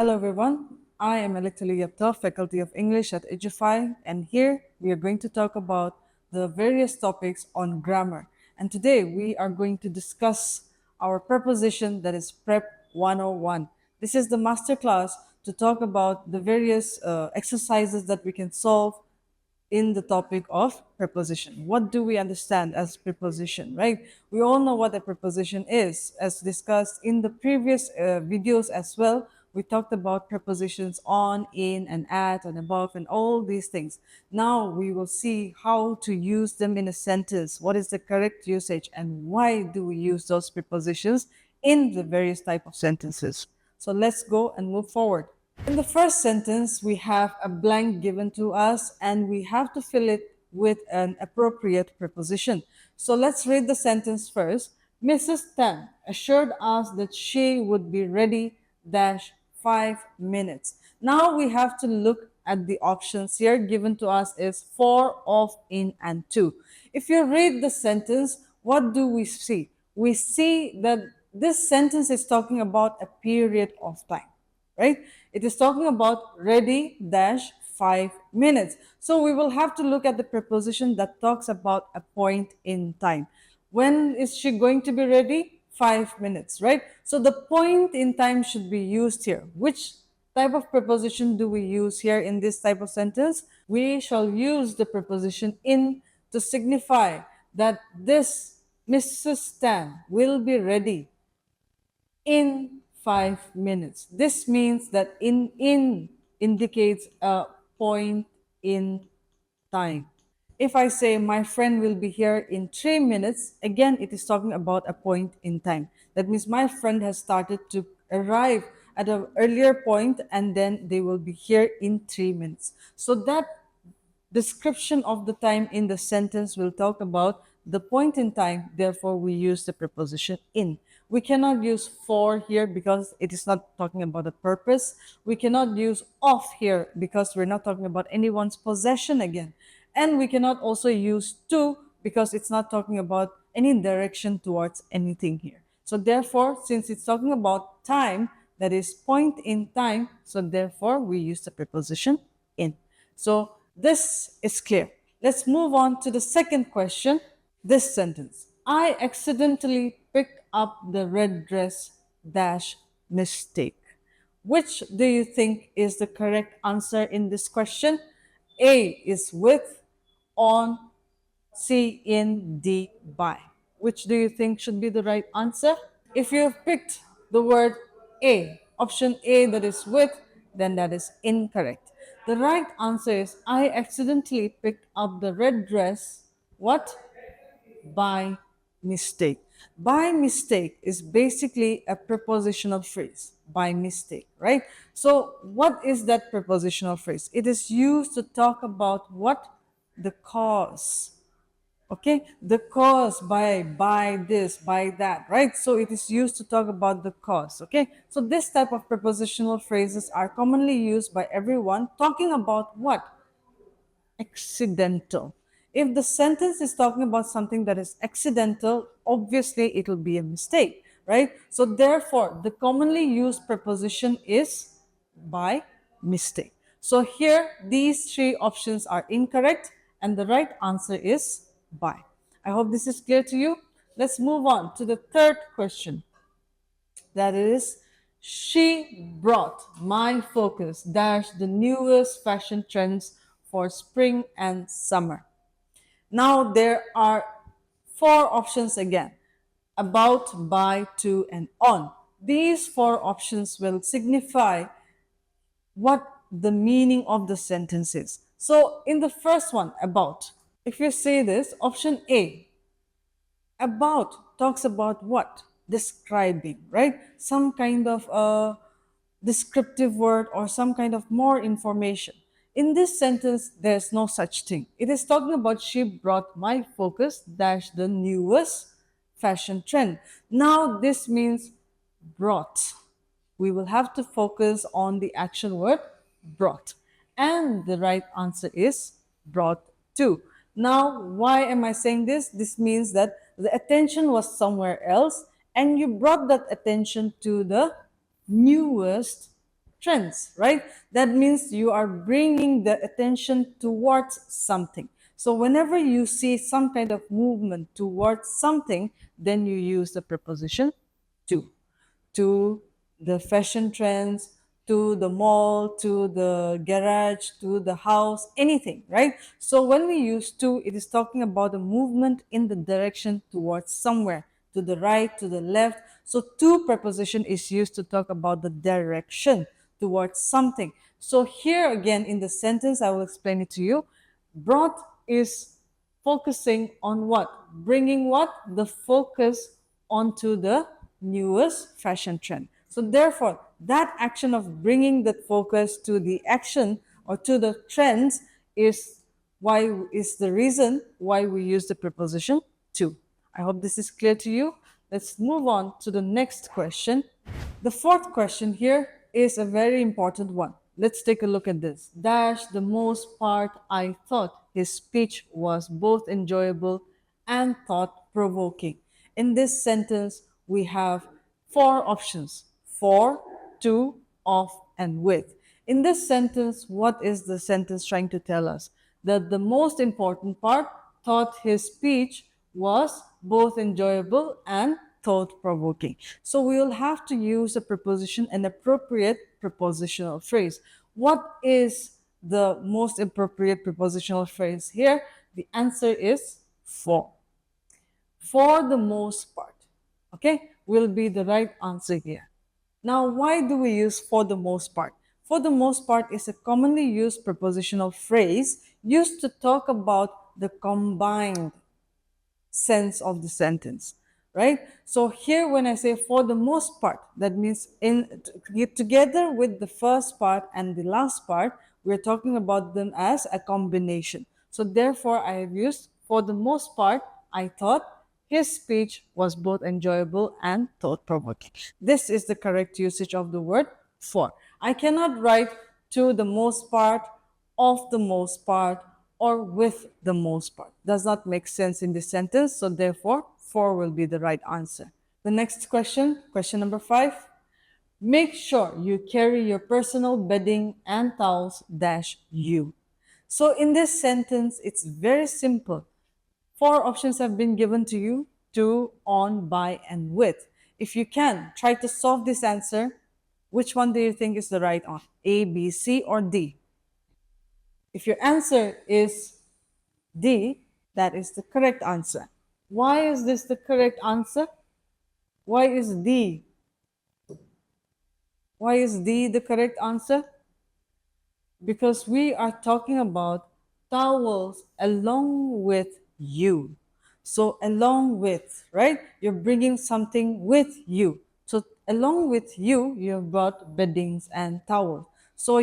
Hello everyone, I am Electoli, Faculty of English at Edufy, and here we are going to talk about the various topics on grammar. And today we are going to discuss our preposition, that is Prep 101. This is the masterclass to talk about the various exercises that we can solve in the topic of preposition. What do we understand as preposition, right? We all know what a preposition is. As discussed in the previous videos as well, we talked about prepositions on, in, and at, and above, and all these things. Now we will see how to use them in a sentence. What is the correct usage, and why do we use those prepositions in the various type of sentences? So let's go and move forward. In the first sentence, we have a blank given to us and we have to fill it with an appropriate preposition. So let's read the sentence first. Mrs. Tan assured us that she would be ready dash 5 minutes. Now we have to look at the options here. Given to us is for, of, in, and to. If you read the sentence, what do we see? We see that this sentence is talking about a period of time, right? It is talking about ready dash 5 minutes. So we will have to look at the preposition that talks about a point in time. When is she going to be ready? 5 minutes, right? So the point in time should be used here. Which type of preposition do we use here in this type of sentence? We shall use the preposition in to signify that this Mrs. Tan will be ready in 5 minutes. This means that in indicates a point in time. If I say my friend will be here in 3 minutes, again it is talking about a point in time. That means my friend has started to arrive at an earlier point and then they will be here in 3 minutes. So that description of the time in the sentence will talk about the point in time, therefore we use the preposition in. We cannot use for here because it is not talking about a purpose. We cannot use of here because we're not talking about anyone's possession again. And we cannot also use to because it's not talking about any direction towards anything here. So therefore, since it's talking about time, that is point in time, so therefore we use the preposition in. So this is clear. Let's move on to the second question. This sentence. I accidentally picked up the red dress dash mistake. Which do you think is the correct answer in this question? A is with, on, C in, D by. Which do you think should be the right answer? If you have picked the word A, option A, that is with, then that is incorrect. The right answer is I accidentally picked up the red dress, what? By mistake. By mistake is basically a prepositional phrase. By mistake, right? So what is that prepositional phrase? It is used to talk about what? The cause. Okay, the cause, by this, by that, right? So it is used to talk about the cause. Okay, so this type of prepositional phrases are commonly used by everyone talking about what? Accidental. If the sentence is talking about something that is accidental, obviously it will be a mistake, right? So therefore the commonly used preposition is by mistake. So here these three options are incorrect and the right answer is by. I hope this is clear to you. Let's move on to the third question. That is, she brought my focus dash the newest fashion trends for spring and summer. Now there are four options again: about, by, to, and on. These four options will signify what the meaning of the sentence is. So in the first one, about, if you say this, option A, about talks about what? Describing, right? Some kind of a descriptive word or some kind of more information. In this sentence, there's no such thing. It is talking about she brought my focus dash the newest fashion trend. Now this means brought. We will have to focus on the action word brought. And the right answer is brought to. Now, why am I saying this? This means that the attention was somewhere else and you brought that attention to the newest trends, right? That means you are bringing the attention towards something. So whenever you see some kind of movement towards something, then you use the preposition to the fashion trends, to the mall, to the garage, to the house, anything, right? So when we use to, it is talking about a movement in the direction towards somewhere, to the right, to the left. So to preposition is used to talk about the direction towards something. So here again in the sentence, I will explain it to you. Brought is focusing on what? Bringing what? The focus onto the newest fashion trend. So therefore, that action of bringing that focus to the action or to the trends is the reason why we use the preposition to. I hope this is clear to you. Let's move on to the next question. The fourth question here is a very important one. Let's take a look at this. Dash, the most part I thought his speech was both enjoyable and thought provoking. In this sentence, we have four options: for, to, of, and with. In this sentence, what is the sentence trying to tell us? That the most important part, thought his speech was both enjoyable and thought provoking. So we will have to use a preposition, an appropriate prepositional phrase. What is the most appropriate prepositional phrase here? The answer is for. For the most part, okay, will be the right answer here. Now, why do we use for the most part? For the most part is a commonly used prepositional phrase used to talk about the combined sense of the sentence, right? So here when I say for the most part, that means together with the first part and the last part, we're talking about them as a combination. So therefore I have used for the most part, I thought his speech was both enjoyable and thought-provoking. This is the correct usage of the word for. I cannot write to the most part, of the most part, or with the most part. Does not make sense in this sentence, so therefore, for will be the right answer. The next question, question number 5. Make sure you carry your personal bedding and towels dash you. So in this sentence, it's very simple. Four options have been given to you: to, on, by, and with. If you can, try to solve this answer. Which one do you think is the right one? A, B, C, or D? If your answer is D, that is the correct answer. Why is this the correct answer? Why is D? Why is D the correct answer? Because we are talking about towels along with you. So along with, right? You're bringing something with you. So along with you, you've got beddings and towels. So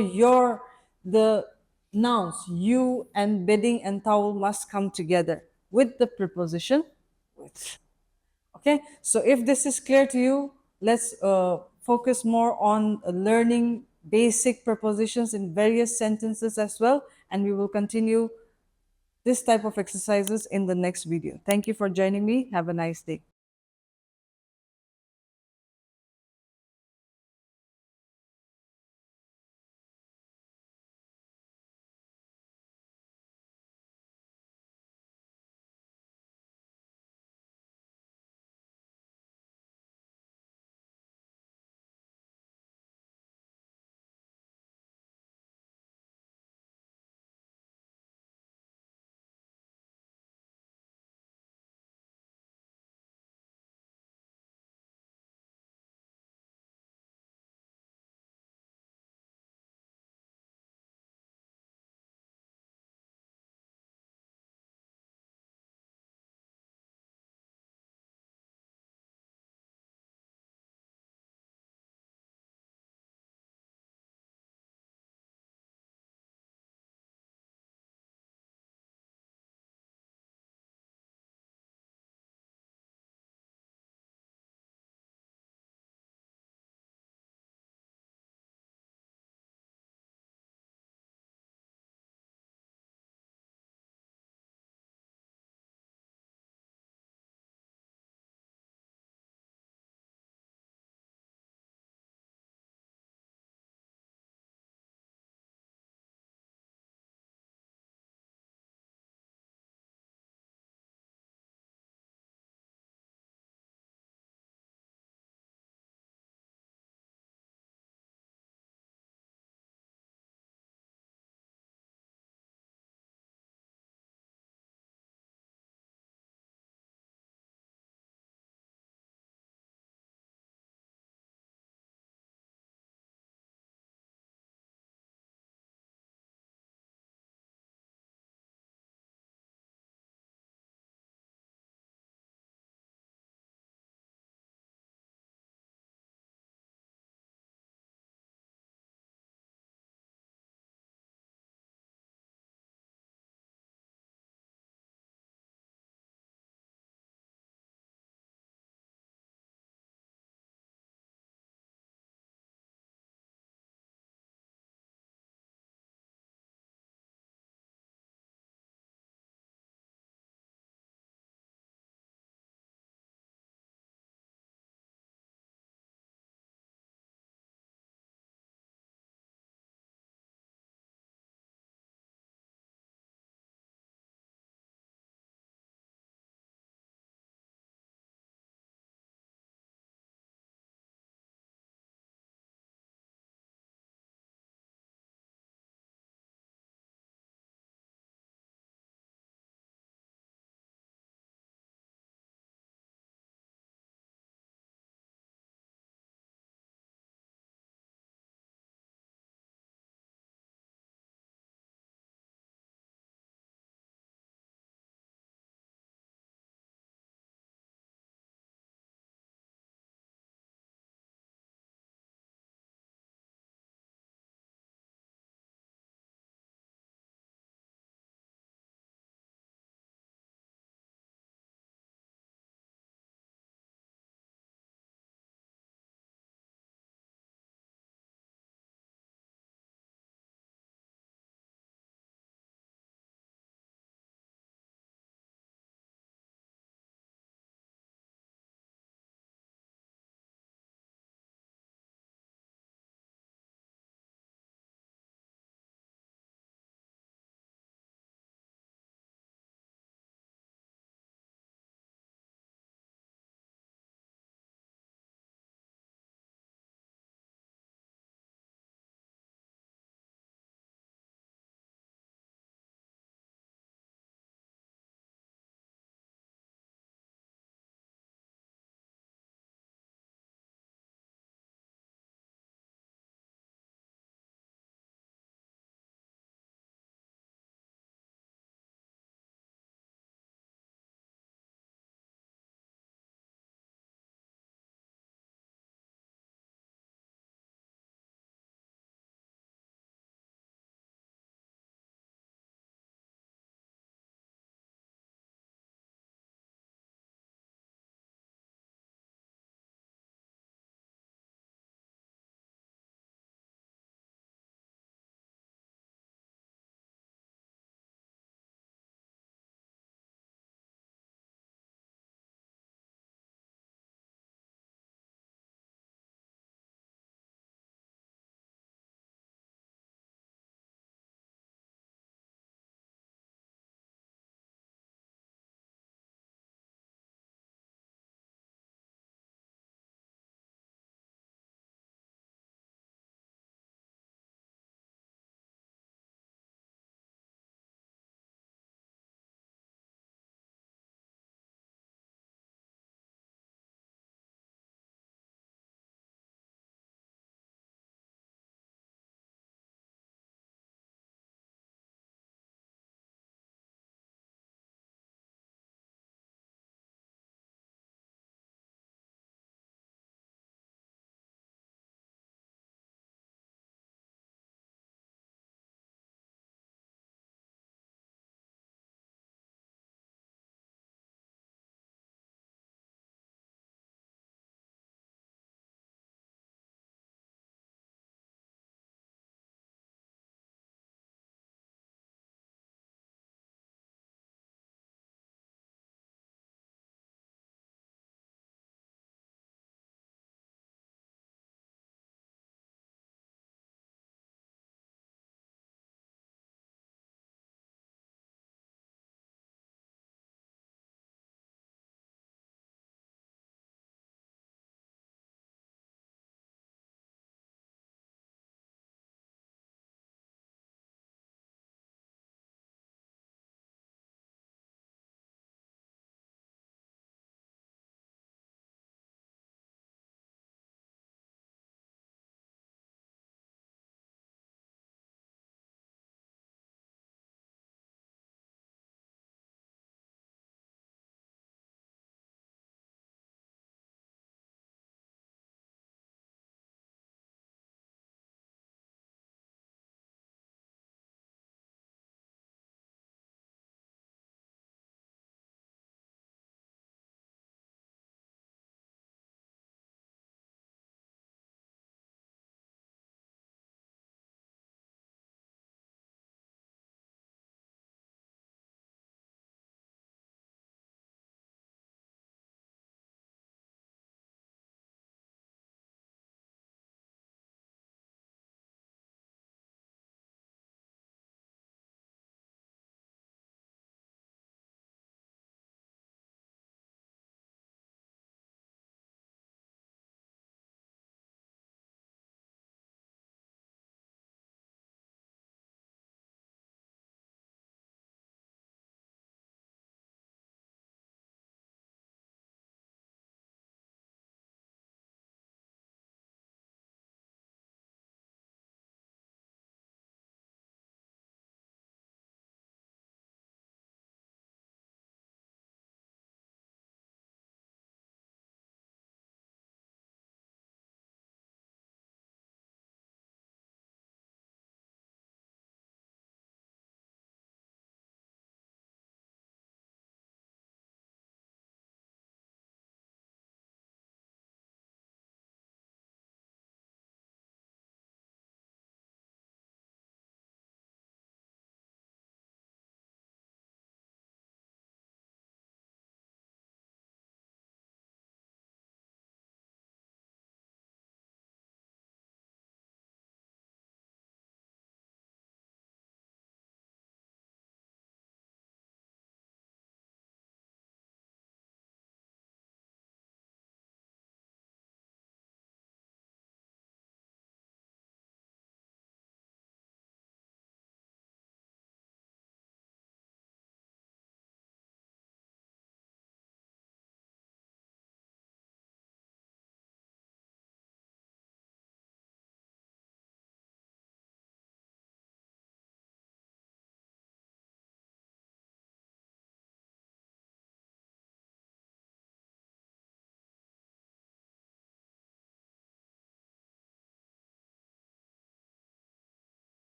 the nouns you and bedding and towel must come together with the preposition with. Okay, so if this is clear to you, let's focus more on learning basic prepositions in various sentences as well, and we will continue this type of exercises in the next video. Thank you for joining me. Have a nice day.